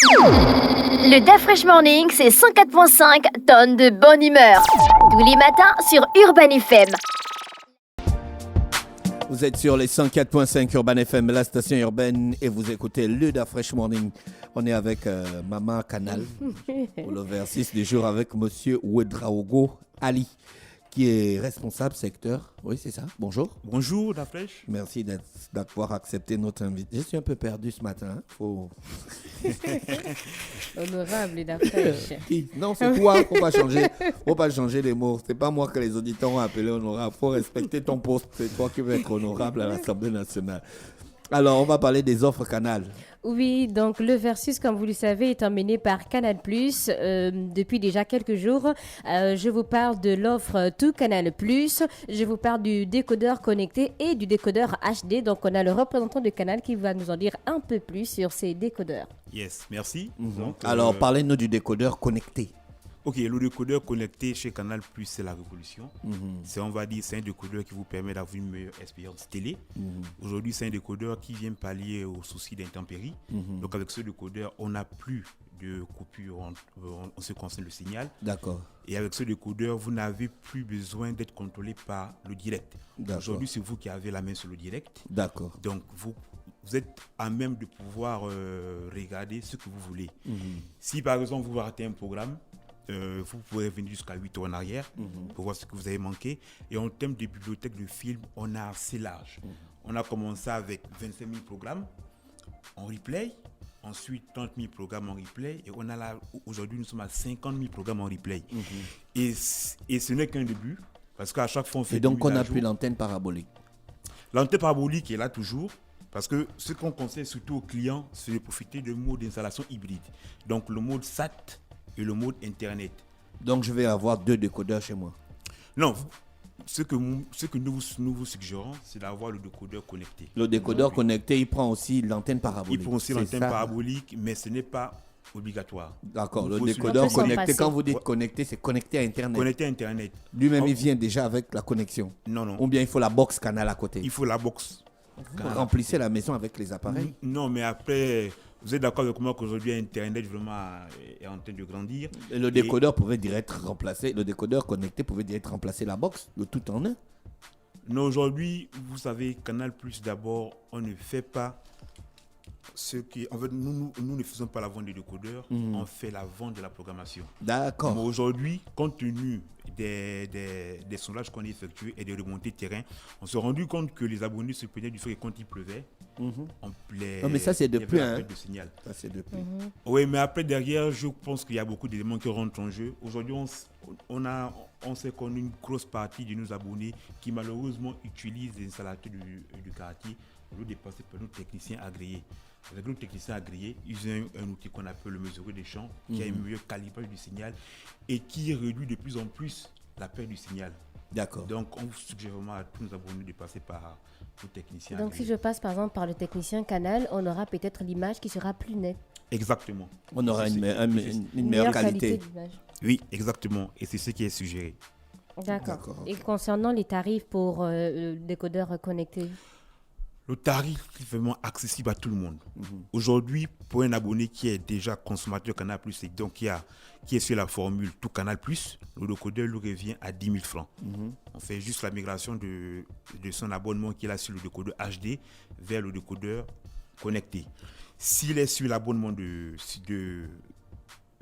Le DAF Fresh Morning, c'est 104.5 tonnes de bonne humeur. Tous les matins sur Urban FM. Vous êtes sur les 104.5 Urban FM, la station urbaine, et vous écoutez le DAF Fresh Morning. On est avec Maman Canal pour le versus du jour avec Monsieur Ouedraogo Ali, qui est responsable secteur. Oui, c'est ça. Bonjour. Bonjour, la Flèche. Merci d'avoir accepté notre invitation. Je suis un peu perdu ce matin. Hein. Honorable, la Flèche. Non, c'est toi qu'on va changer. On va changer les mots. C'est pas moi que les auditeurs ont appelé honorable. Il faut respecter ton poste. C'est toi qui vas être honorable à l'Assemblée nationale. Alors, on va parler des offres Canal. Oui, donc le versus, comme vous le savez, est emmené par Canal+. Depuis déjà quelques jours, je vous parle de l'offre Tout Canal+. Je vous parle du décodeur connecté et du décodeur HD. Donc, on a le représentant de Canal qui va nous en dire un peu plus sur ces décodeurs. Yes, merci. Donc, alors, parlez-nous du décodeur connecté. Ok, le décodeur connecté chez Canal+, c'est la révolution. C'est, on va dire, c'est un décodeur qui vous permet d'avoir une meilleure expérience télé. Aujourd'hui, c'est un décodeur qui vient pallier aux soucis d'intempéries. Donc, avec ce décodeur, on n'a plus de coupure en ce qui concerne le signal. D'accord. Et avec ce décodeur, vous n'avez plus besoin d'être contrôlé par le direct. Aujourd'hui, c'est vous qui avez la main sur le direct. D'accord. Donc, vous êtes à même de pouvoir regarder ce que vous voulez. Si, par exemple, vous ratez un programme, vous pouvez venir jusqu'à 8 heures en arrière pour voir ce que vous avez manqué. Et en termes de bibliothèque de films, on a assez large. On a commencé avec 25 000 programmes en replay, ensuite 30 000 programmes en replay, et on a là, aujourd'hui, nous sommes à 50 000 programmes en replay. Et ce n'est qu'un début, parce qu'à chaque fois, on fait. Et donc, on n'a plus l'antenne parabolique. L'antenne parabolique est là toujours. Parce que ce qu'on conseille surtout aux clients, c'est de profiter du mode d'installation hybride. Donc, le mode SAT et le mode Internet. Donc, je vais avoir 2 décodeurs chez moi. Non, ce que nous vous suggérons, c'est d'avoir le décodeur connecté. Le décodeur connecté, il prend aussi l'antenne parabolique. Il prend aussi l'antenne parabolique, mais ce n'est pas obligatoire. D'accord, le décodeur connecté, quand vous dites connecté, c'est connecté à Internet. Connecté à Internet. Lui-même, il vient déjà avec la connexion. Non. Ou bien il faut la box Canal à côté. Il faut la box. Vous remplissez la maison avec les appareils. Non, mais après, vous êtes d'accord avec moi qu'aujourd'hui, Internet vraiment est en train de grandir. Et le décodeur pouvait direct remplacer, le décodeur connecté pouvait direct remplacer la box, le tout en un. Non, aujourd'hui, vous savez, Canal+, d'abord, on ne fait pas ce qui... En fait, nous ne faisons pas la vente des décodeurs, on fait la vente de la programmation. D'accord. Mais aujourd'hui, compte tenu des sondages qu'on a effectués et des remontées de terrain, on s'est rendu compte que les abonnés se plaignaient du fait que quand il pleuvait, non, mais ça, c'est depuis. De signal. Ça, c'est depuis. Oui, mais après, derrière, je pense qu'il y a beaucoup d'éléments qui rentrent en jeu. Aujourd'hui, on sait qu'on a une grosse partie de nos abonnés qui, malheureusement, utilisent les installateurs du quartier au lieu de passer par nos techniciens agréés. Avec nos techniciens agréés, ils ont un outil qu'on appelle le mesureur des champs, qui a un meilleur calibrage du signal et qui réduit de plus en plus la perte du signal. D'accord. Donc, on vous suggère vraiment à tous nos abonnés de passer par nos techniciens Donc, agréés. si je passe par exemple par le technicien Canal, on aura peut-être l'image qui sera plus nette. Exactement. On aura une meilleure qualité d'image. Oui, exactement. Et c'est ce qui est suggéré. D'accord. Ok. Et concernant les tarifs pour le décodeur connecté? Le tarif est vraiment accessible à tout le monde. Aujourd'hui, pour un abonné qui est déjà consommateur Canal+, et donc qui est sur la formule Tout Canal+, le décodeur lui revient à 10 000 francs. On fait juste la migration de son abonnement qu'il a sur le décodeur HD vers le décodeur connecté. S'il est sur l'abonnement de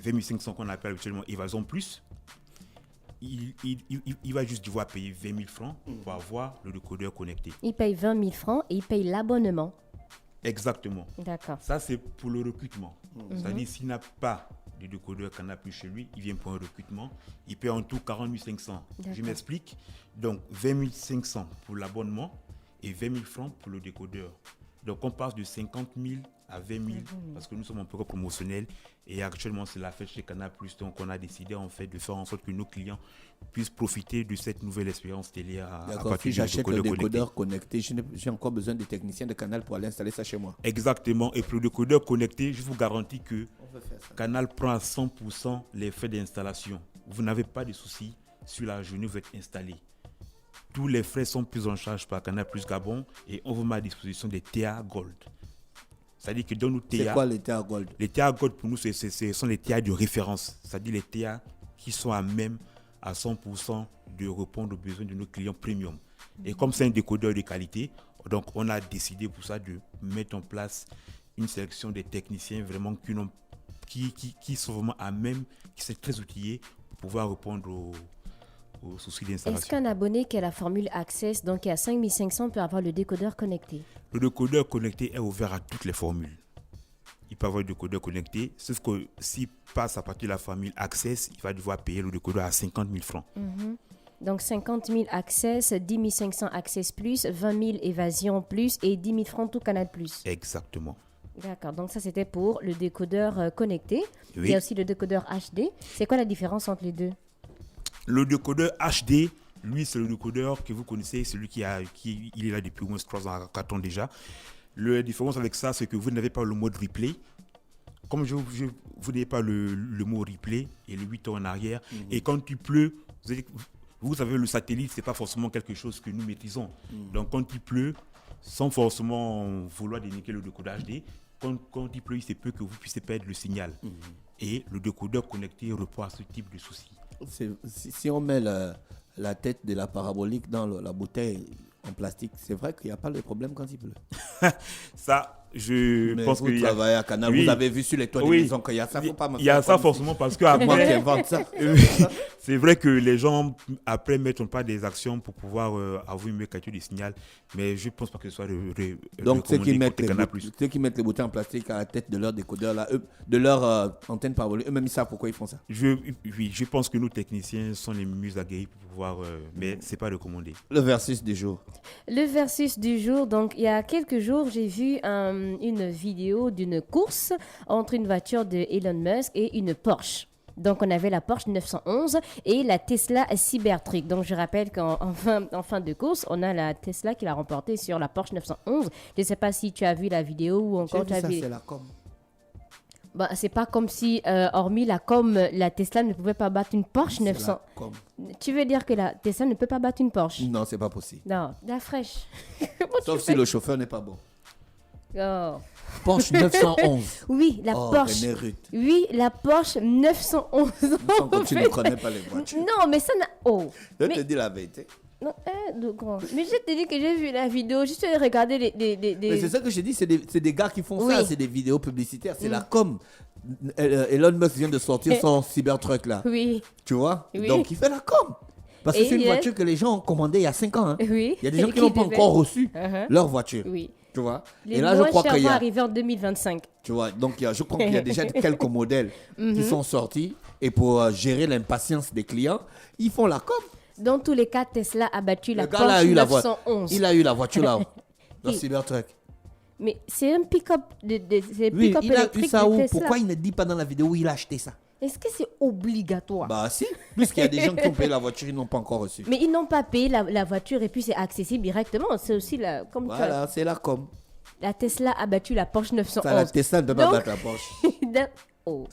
20 500 qu'on appelle actuellement Évasion Plus, il va juste devoir payer 20 000 francs pour avoir le décodeur connecté. Il paye 20 000 francs et il paye l'abonnement. Exactement. D'accord. Ça, c'est pour le recrutement. C'est-à-dire, s'il n'a pas de décodeur Canal+ chez lui, il vient pour un recrutement. Il paye en tout 40 500. Je m'explique. Donc, 20 500 pour l'abonnement et 20 000 francs pour le décodeur. Donc, on passe de 50 000 à 20 000 parce que nous sommes en période promotionnelle et actuellement, c'est la fête chez Canal+. Donc, on a décidé en fait de faire en sorte que nos clients puissent profiter de cette nouvelle expérience télé à D'accord, si j'achète le décodeur connecté, j'ai encore besoin de techniciens de Canal pour aller installer ça chez moi. Exactement. Et pour le décodeur connecté, je vous garantis que Canal prend à 100% les frais d'installation. Vous n'avez pas de soucis sur la journée où vous êtes installé. Tous les frais sont pris en charge par Canal+ Gabon et on vous met à disposition des TA Gold. C'est-à-dire que dans nos TA... C'est quoi les TA Gold? Les TA Gold, pour nous, ce sont les TA de référence. C'est-à-dire les TA qui sont à même à 100% de répondre aux besoins de nos clients premium. Et comme c'est un décodeur de qualité, donc on a décidé pour ça de mettre en place une sélection des techniciens vraiment qui sont vraiment à même, qui sont très outillés pour pouvoir répondre aux soucis d'installation. Est-ce qu'un abonné qui a la formule Access, donc qui a 5500, peut avoir le décodeur connecté? Le décodeur connecté est ouvert à toutes les formules. Il peut avoir le décodeur connecté, sauf que s'il passe à partir de la formule Access, il va devoir payer le décodeur à 50 000 francs. Donc 50 000 Access, 10 500 Access Plus, 20 000 Évasion Plus et 10 000 francs tout Canal Plus. Exactement. D'accord, donc ça c'était pour le décodeur connecté. Oui. Il y a aussi le décodeur HD. C'est quoi la différence entre les deux? Le décodeur HD, lui, c'est le décodeur que vous connaissez, celui il est là depuis au moins 3 ans à 4 ans déjà. La différence avec ça, c'est que vous n'avez pas le mode replay. Comme vous n'avez pas le mode replay et le 8 ans en arrière. Et quand il pleut, vous savez, le satellite, ce n'est pas forcément quelque chose que nous maîtrisons. Donc quand il pleut, sans forcément vouloir dénigrer le décodeur HD, quand il pleut, il se peut que vous puissiez perdre le signal. Et le décodeur connecté répond à ce type de soucis. Si on met la tête de la parabolique dans la bouteille en plastique, c'est vrai qu'il n'y a pas de problème quand il pleut. Ça, je Mais pense vous que travaillez à Canal, oui. vous avez vu sur les toits des Oui. maisons qu'il y a ça, faut pas il y a ça forcément parce que moi qui après, invente ça. c'est vrai que les gens après mettent en place des actions pour pouvoir avoir une meilleure qualité de signal, mais je ne pense pas que ce soit Donc ceux qui, recommandé côté Canal+. ceux qui mettent les bouteilles en plastique à la tête de leur décodeur, là, de leur antenne parabolique, eux-mêmes ils savent pourquoi ils font ça. Je pense que nos techniciens sont les mieux aguerris pour pouvoir, mais ce n'est pas recommandé. Le versus du jour. Le versus du jour, donc il y a quelques jours, j'ai vu une vidéo d'une course entre une voiture de Elon Musk et une Porsche. Donc on avait la Porsche 911 et la Tesla Cybertruck. Donc je rappelle qu'en fin de course, on a la Tesla qui l'a remporté sur la Porsche 911. Je ne sais pas si tu as vu la vidéo ou encore tu as vu. C'est la com. Bah, c'est pas comme si, hormis la com, la Tesla ne pouvait pas battre une Porsche 900. La com. Tu veux dire que la Tesla ne peut pas battre une Porsche? Non, c'est pas possible. Non, la fraîche. Sauf si le chauffeur n'est pas bon. Oh. Porsche 911. Oui, la Oh, Porsche. René Ruth. Oui, la Porsche 911. Il me semble que tu ne connais pas les voitures. Non, mais ça n'a... Oh. Je Mais- te dis la vérité. Non, de grand. Mais je te dis que j'ai vu la vidéo, juste regarder les... Mais c'est ça que je dis, c'est des gars qui font Oui. ça, c'est des vidéos publicitaires, c'est la com. Elon Musk vient de sortir son Cybertruck là, Oui, tu vois. Oui. Donc il fait la com. Parce que Et c'est une il est- voiture que les gens ont commandée il y a 5 ans. Hein. oui. Il y a des gens qui Qui n'ont pas devaient- encore reçu Uh-huh. leur voiture, Oui. tu vois. Les Et là, je moins crois chers qu'il y vont a, arriver en 2025. tu vois, donc je crois qu'il y a déjà quelques modèles qui sont sortis. Et pour gérer l'impatience des clients, ils font la com. Dans tous les cas, Tesla a battu la Le gars là a Porsche eu la voiture. 911. Il a eu la voiture là, le Il- Cybertruck. Mais c'est un pick-up c'est Oui, pick-up il a eu électrique ça de où? Tesla. Pourquoi il ne dit pas dans la vidéo où il a acheté ça? Est-ce que c'est obligatoire? Bah si, puisqu'il y a des gens qui ont payé la voiture, ils n'ont pas encore reçu. Mais ils n'ont pas payé la voiture et puis c'est accessible directement. C'est aussi la, comme tu as- Voilà, c'est la com. la Tesla a battu la Porsche Ça, la 911. Tesla ne peut pas Donc- battre la Porsche. Oh.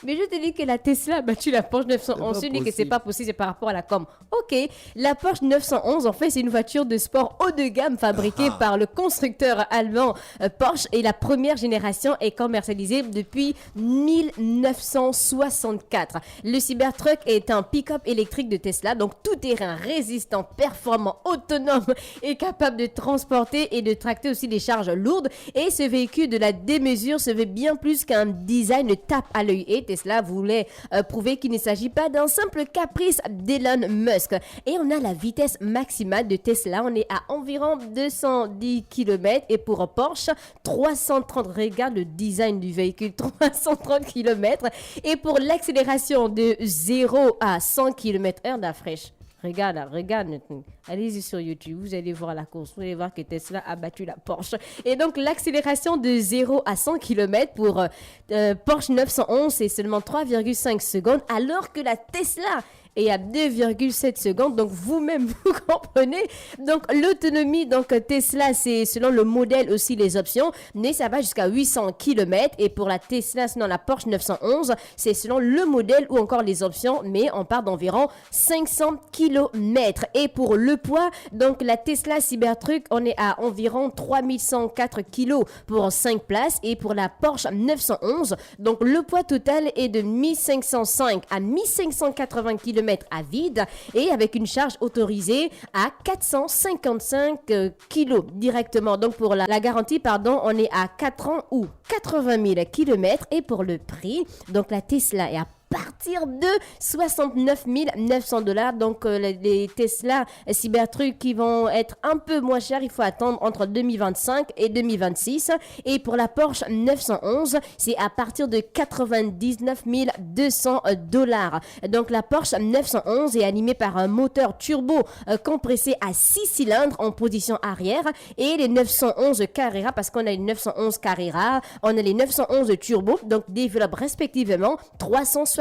Mais je te dis que la Tesla a battu la Porsche 911. C'est pas Tu dis que c'est possible. pas possible, c'est par rapport à la com. Ok, la Porsche 911, en fait, c'est une voiture de sport haut de gamme fabriquée par le constructeur allemand Porsche et la première génération est commercialisée depuis 1964. Le Cybertruck est un pick-up électrique de Tesla, donc tout terrain résistant, performant, autonome et capable de transporter et de tracter aussi des charges lourdes. Et ce véhicule de la démesure se veut bien plus qu'un design tape à l'œil. Et Tesla voulait prouver qu'il ne s'agit pas d'un simple caprice d'Elon Musk. Et on a la vitesse maximale de Tesla. On est à environ 210 km. Et pour Porsche, 330. Regarde le design du véhicule. 330 km. Et pour l'accélération de 0 à 100 km/h, la fraîche. Regarde, là, regarde. Allez-y sur YouTube, vous allez voir la course. Vous allez voir que Tesla a battu la Porsche. Et donc, l'accélération de 0 à 100 km pour Porsche 911, c'est seulement 3,5 secondes, alors que la Tesla et à 2,7 secondes. Donc vous-même, vous comprenez. Donc l'autonomie, donc Tesla, c'est selon le modèle aussi les options, mais ça va jusqu'à 800 km. Et pour la Tesla, sinon la Porsche 911, c'est selon le modèle ou encore les options, mais on part d'environ 500 km. Et pour le poids, donc la Tesla Cybertruck, on est à environ 3104 kg pour 5 places. Et pour la Porsche 911, donc le poids total est de 1505 à 1580 km à vide et avec une charge autorisée à 455 kg directement. Donc pour la garantie, on est à 4 ans ou 80 000 km. Et pour le prix, donc la Tesla est à partir de 69 900 $. Donc, les Tesla Cybertruck qui vont être un peu moins chers, il faut attendre entre 2025 et 2026. Et pour la Porsche 911, c'est à partir de 99 200 $. Donc, la Porsche 911 est animée par un moteur turbo compressé à 6 cylindres en position arrière et les 911 Carrera, parce qu'on a les 911 Carrera, on a les 911 turbo, donc développent respectivement 379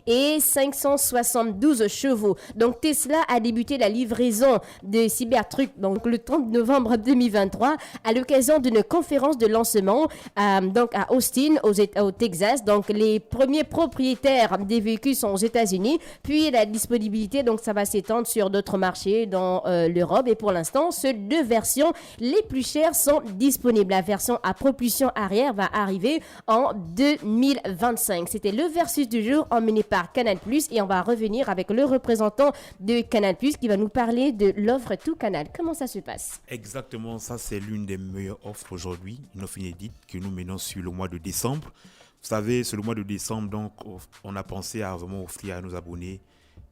et 572 chevaux. Donc Tesla a débuté la livraison de Cybertruck donc le 30 novembre 2023 à l'occasion d'une conférence de lancement donc à Austin au Texas. Donc les premiers propriétaires des véhicules sont aux États-Unis, puis la disponibilité donc ça va s'étendre sur d'autres marchés dans l'Europe et pour l'instant, ces deux versions les plus chères sont disponibles. La version à propulsion arrière va arriver en 2025. C'était le versus du jour emmené par Canal+, et on va revenir avec le représentant de Canal+, qui va nous parler de l'offre Tout Canal. Comment ça se passe? Exactement, ça c'est l'une des meilleures offres aujourd'hui, une offre inédite que nous menons sur le mois de décembre. Vous savez, c'est le mois de décembre, donc on a pensé à vraiment offrir à nos abonnés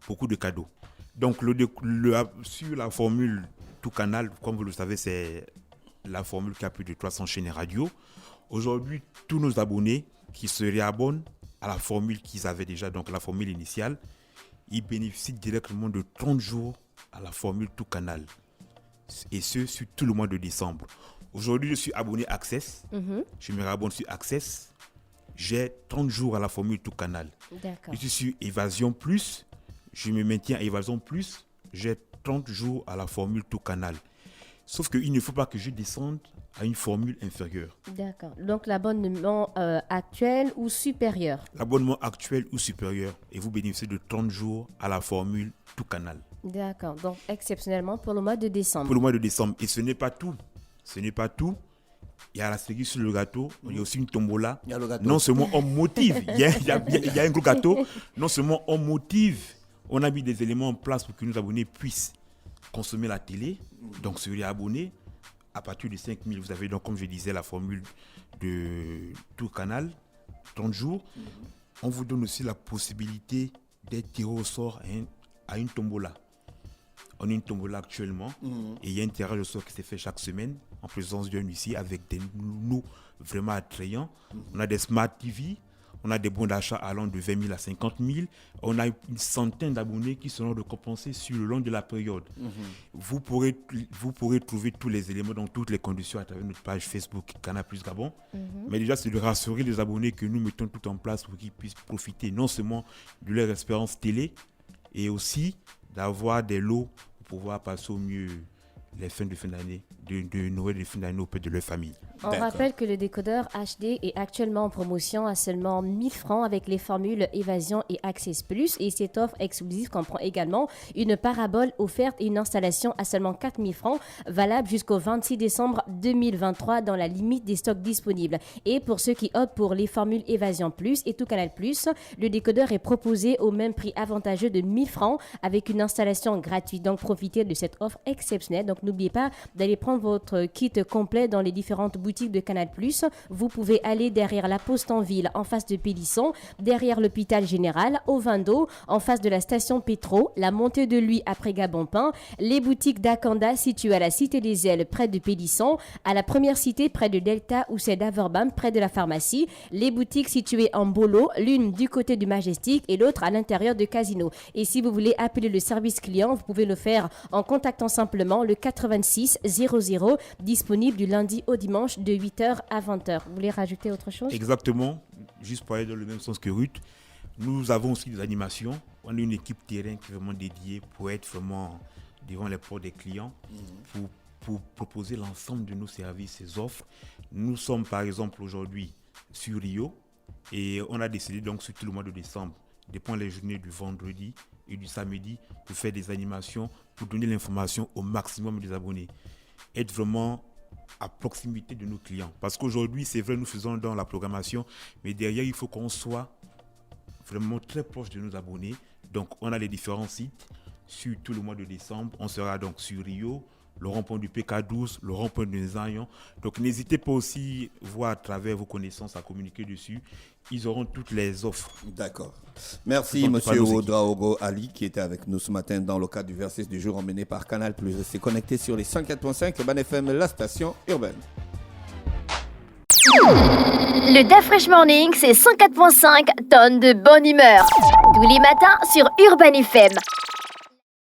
beaucoup de cadeaux. Donc sur la formule Tout Canal, comme vous le savez, c'est la formule qui a plus de 300 chaînes radio. Aujourd'hui, tous nos abonnés qui se réabonnent à la formule qu'ils avaient déjà, donc la formule initiale, ils bénéficient directement de 30 jours à la formule Tout Canal. Et ce, sur tout le mois de décembre. Aujourd'hui, je suis abonné Access. Je me réabonne sur Access. J'ai 30 jours à la formule Tout Canal. D'accord. Je suis sur Évasion Plus. Je me maintiens à Évasion Plus. J'ai 30 jours à la formule Tout Canal. Sauf qu'il ne faut pas que je descende à une formule inférieure. D'accord. Donc l'abonnement actuel ou supérieur? L'abonnement actuel ou supérieur. Et vous bénéficiez de 30 jours à la formule Tout Canal. D'accord. Donc exceptionnellement pour le mois de décembre. Pour le mois de décembre. Et ce n'est pas tout. Ce n'est pas tout. Il y a la cerise sur le gâteau. Il y a aussi une tombola. Il y a le gâteau. Non seulement on motive. Il y a un gros gâteau. Non seulement on motive. On a mis des éléments en place pour que nos abonnés puissent consommer la télé, donc se réabonner. À partir de 5 000, vous avez donc, comme je disais, la formule de Tout Canal, 30 jours. On vous donne aussi la possibilité d'être tiré au sort à une tombola. On a une tombola actuellement et il y a un tirage au sort qui s'est fait chaque semaine en présence d'un ici avec des lots vraiment attrayants. On a des Smart TV. On a des bons d'achat allant de 20 000 à 50 000. On a une centaine d'abonnés qui seront récompensés sur le long de la période. Vous pourrez trouver tous les éléments dans toutes les conditions à travers notre page Facebook Canal+ Gabon. Mais déjà, c'est de rassurer les abonnés que nous mettons tout en place pour qu'ils puissent profiter non seulement de leur expérience télé, et aussi d'avoir des lots pour pouvoir passer au mieux les fins de fin d'année, de Noël et de fin d'année auprès de leur famille. On rappelle que le décodeur HD est actuellement en promotion à seulement 1000 francs avec les formules Évasion et Access Plus. Et cette offre exclusive comprend également une parabole offerte et une installation à seulement 4000 francs, valable jusqu'au 26 décembre 2023 dans la limite des stocks disponibles. Et pour ceux qui optent pour les formules Évasion Plus et Tout Canal Plus, le décodeur est proposé au même prix avantageux de 1000 francs avec une installation gratuite. Donc profitez de cette offre exceptionnelle. Donc n'oubliez pas d'aller prendre votre kit complet dans les différentes boutiques de Canal+. Vous pouvez aller derrière la Poste en ville, en face de Pélisson, derrière l'hôpital général, au Vin d'Eau, en face de la station Pétro, la montée de l'Huy après Gabonpin, les boutiques d'Akanda situées à la Cité des Ailes près de Pélisson, à la première cité près de Delta ou c'est d'Averbam près de la pharmacie, les boutiques situées en Bolo, l'une du côté du Majestic et l'autre à l'intérieur de Casino. Et si vous voulez appeler le service client, vous pouvez le faire en contactant simplement le 86 00, disponible du lundi au dimanche de 8h à 20h. Vous voulez rajouter autre chose? Exactement, juste pour aller dans le même sens que Ruth. Nous avons aussi des animations. On a une équipe terrain qui est vraiment dédiée pour être vraiment devant les portes des clients, pour proposer l'ensemble de nos services et offres. Nous sommes par exemple aujourd'hui sur Rio et on a décidé donc sur tout le mois de décembre de prendre les journées du vendredi et du samedi pour faire des animations, pour donner l'information au maximum des abonnés. Être vraiment à proximité de nos clients. Parce qu'aujourd'hui, c'est vrai, nous faisons dans la programmation, mais derrière, il faut qu'on soit vraiment très proche de nos abonnés. Donc, on a les différents sites. Sur tout le mois de décembre, on sera donc sur Rio, le rond-point du PK12, le rond-point de Nzayon. Donc, n'hésitez pas aussi, voir à travers vos connaissances, à communiquer dessus. Ils auront toutes les offres. D'accord. Merci, M. Ouedraogo Ali, qui était avec nous ce matin dans le cadre du Versus du jour emmené par Canal+. Restez connectés sur les 104.5 Urban FM, la station urbaine. Le DA Fresh Morning, c'est 104.5 tonnes de bonne humeur. Tous les matins sur Urban FM.